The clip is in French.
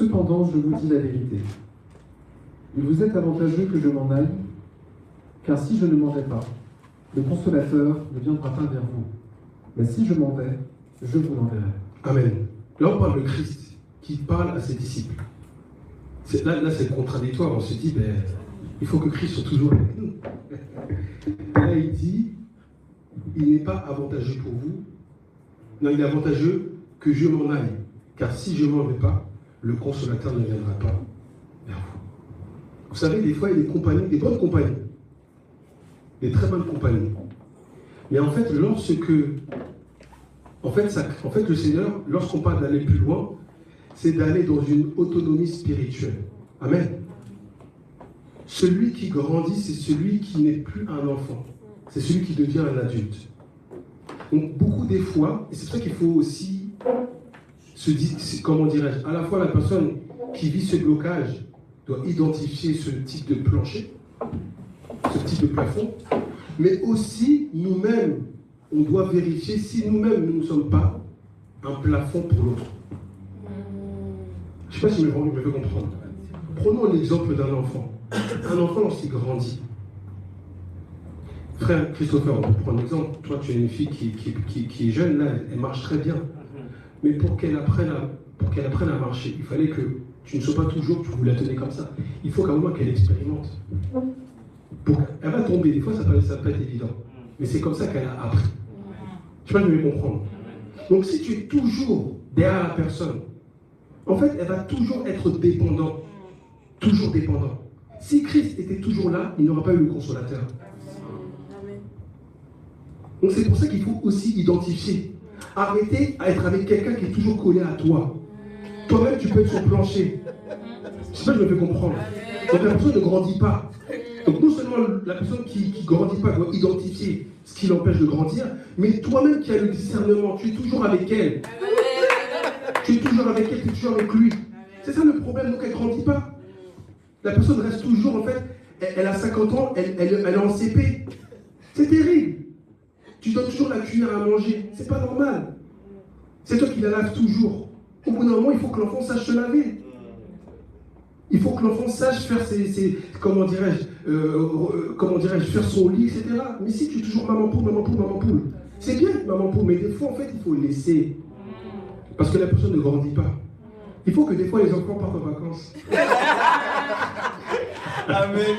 Cependant, je vous dis la vérité. Il vous est avantageux que je m'en aille, car si je ne m'en vais pas, le Consolateur ne viendra pas vers vous. Mais si je m'en vais, je vous l'enverrai. Amen. Là, on parle de Christ qui parle à ses disciples. Là, c'est contradictoire. On se dit, il faut que Christ soit toujours avec nous. Et là, il dit, il n'est pas avantageux pour vous. Non, il est avantageux que je m'en aille. Car si je ne m'en vais pas, le Consolateur ne viendra pas vers vous. Vous savez, des fois, il y a des compagnies, des bonnes compagnies. Des très bonnes compagnies. Mais en fait, le Seigneur, lorsqu'on parle d'aller plus loin, c'est d'aller dans une autonomie spirituelle. Amen. Celui qui grandit, c'est celui qui n'est plus un enfant. C'est celui qui devient un adulte. Donc, beaucoup des fois, et c'est pour ça qu'il faut aussi se dire, comment dirais-je, à la fois la personne qui vit ce blocage doit identifier ce type de plancher, ce type de plafond, mais aussi nous-mêmes, on doit vérifier si nous-mêmes nous ne sommes pas un plafond pour l'autre. Je ne sais pas si je me fais comprendre. Prenons l'exemple d'un enfant. Un enfant, lorsqu'il grandit, frère Christopher, on peut prendre l'exemple. Toi, tu es une fille qui est jeune, là, elle marche très bien. Mais pour qu'elle apprenne à marcher, il fallait que tu ne sois pas toujours, tu vous la tenais comme ça. Il faut qu'à un moment qu'elle expérimente. Elle va tomber, des fois ça peut être évident. Mais c'est comme ça qu'elle a appris. Je ne sais pas si je vais comprendre. Donc si tu es toujours derrière la personne, en fait, elle va toujours être dépendante. Toujours dépendant. Si Christ était toujours là, il n'aurait pas eu le Consolateur. Donc c'est pour ça qu'il faut aussi identifier. Arrêtez à être avec quelqu'un qui est toujours collé à toi. Toi-même, tu peux être sur plancher. Je ne sais pas si je me fais comprendre. Donc la personne ne grandit pas. Donc non seulement la personne qui ne grandit pas doit identifier ce qui l'empêche de grandir, mais toi-même qui as le discernement, tu es toujours avec elle. Tu es toujours avec elle, tu es toujours avec lui. C'est ça le problème, donc elle ne grandit pas. La personne reste toujours, en fait, elle a 50 ans, elle est en CP. C'est terrible. Tu donnes toujours la cuillère à manger. C'est pas normal. C'est toi qui la laves toujours. Au bout d'un moment, il faut que l'enfant sache se laver. Il faut que l'enfant sache faire comment dirais-je, faire son lit, etc. Mais si tu es toujours maman poule, c'est bien maman poule, mais des fois, en fait, il faut laisser. Parce que la personne ne grandit pas. Il faut que des fois, les enfants partent en vacances. Amen.